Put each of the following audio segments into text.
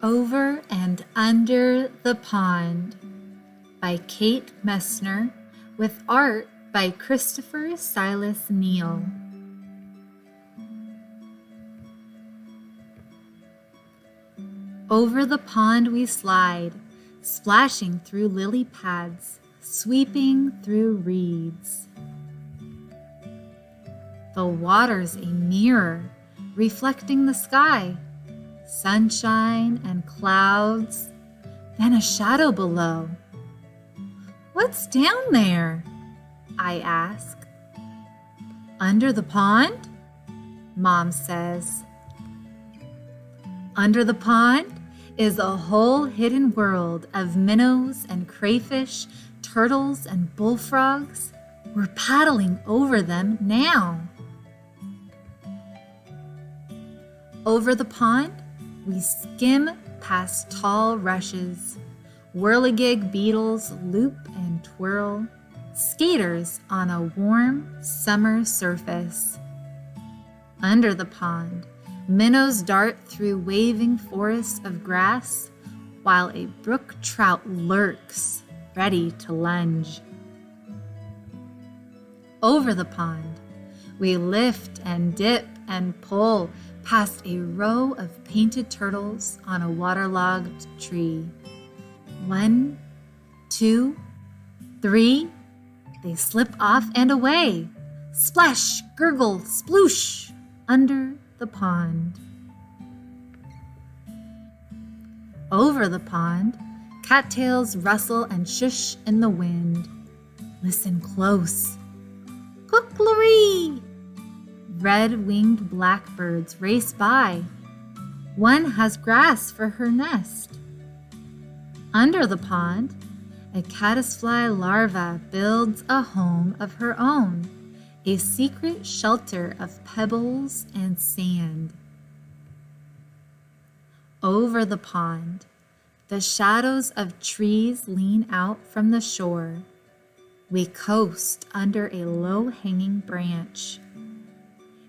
Over and Under the Pond by Kate Messner, with art by Christopher Silas Neal. Over the pond we slide, splashing through lily pads, sweeping through reeds. The water's a mirror, reflecting the sky, sunshine and clouds, then a shadow below. "What's down there?" I ask. "Under the pond?" Mom says. Under the pond is a whole hidden world of minnows and crayfish, turtles and bullfrogs. We're paddling over them now. Over the pond, we skim past tall rushes. Whirligig beetles loop and twirl, skaters on a warm summer surface. Under the pond, minnows dart through waving forests of grass, while a brook trout lurks, ready to lunge. Over the pond, we lift and dip and pull past a row of painted turtles on a waterlogged tree. 1, 2, 3, they slip off and away. Splash, gurgle, sploosh, under the pond. Over the pond, cattails rustle and shush in the wind. Listen close. Cook-la-ree! Red-winged blackbirds race by. One has grass for her nest. Under the pond, a caddisfly larva builds a home of her own, a secret shelter of pebbles and sand. Over the pond, the shadows of trees lean out from the shore. We coast under a low-hanging branch.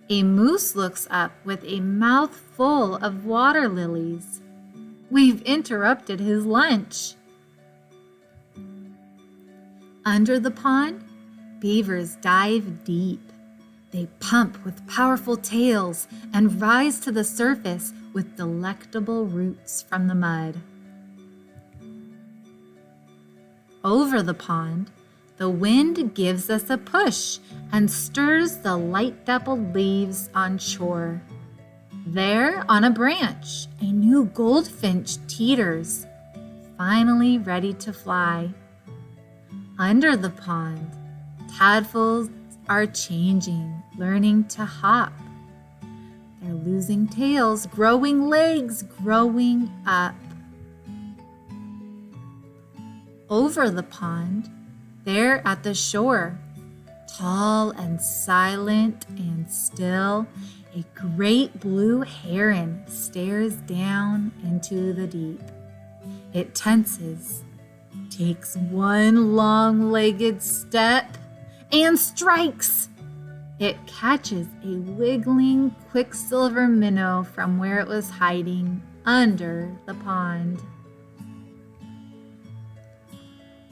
A moose looks up with a mouth full of water lilies. We've interrupted his lunch. Under the pond, beavers dive deep. They pump with powerful tails and rise to the surface with delectable roots from the mud. Over the pond, the wind gives us a push and stirs the light-dappled leaves on shore. There, on a branch, a new goldfinch teeters, finally ready to fly. Under the pond, tadpoles are changing, learning to hop. They're losing tails, growing legs, growing up. Over the pond, there at the shore, tall and silent and still, a great blue heron stares down into the deep. It tenses, takes one long-legged step, and strikes. It catches a wiggling quicksilver minnow from where it was hiding under the pond.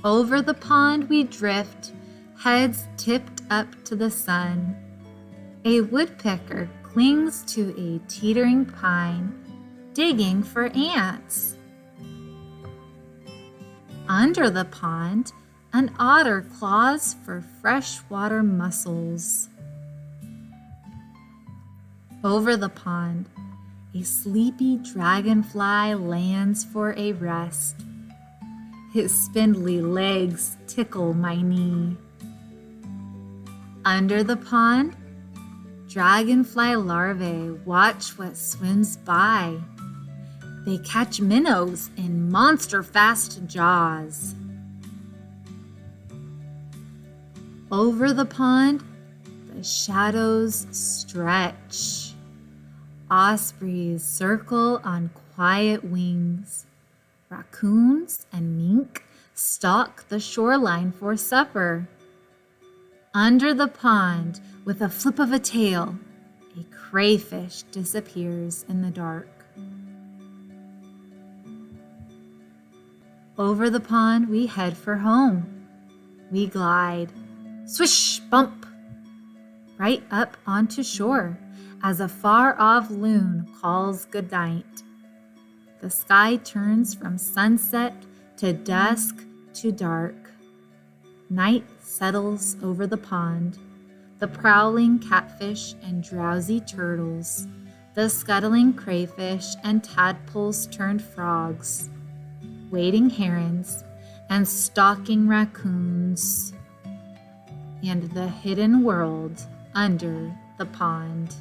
Over the pond we drift, heads tipped up to the sun. A woodpecker clings to a teetering pine, digging for ants. Under the pond, an otter claws for freshwater mussels. Over the pond, a sleepy dragonfly lands for a rest. His spindly legs tickle my knee. Under the pond, dragonfly larvae watch what swims by. They catch minnows in monster-fast jaws. Over the pond, the shadows stretch. Ospreys circle on quiet wings. Raccoons and mink stalk the shoreline for supper. Under the pond, with a flip of a tail, a crayfish disappears in the dark. Over the pond we head for home. We glide, swish, bump, right up onto shore as a far-off loon calls goodnight. The sky turns from sunset to dusk to dark. Night settles over the pond, the prowling catfish and drowsy turtles, the scuttling crayfish and tadpoles turned frogs, wading herons and stalking raccoons, and the hidden world under the pond.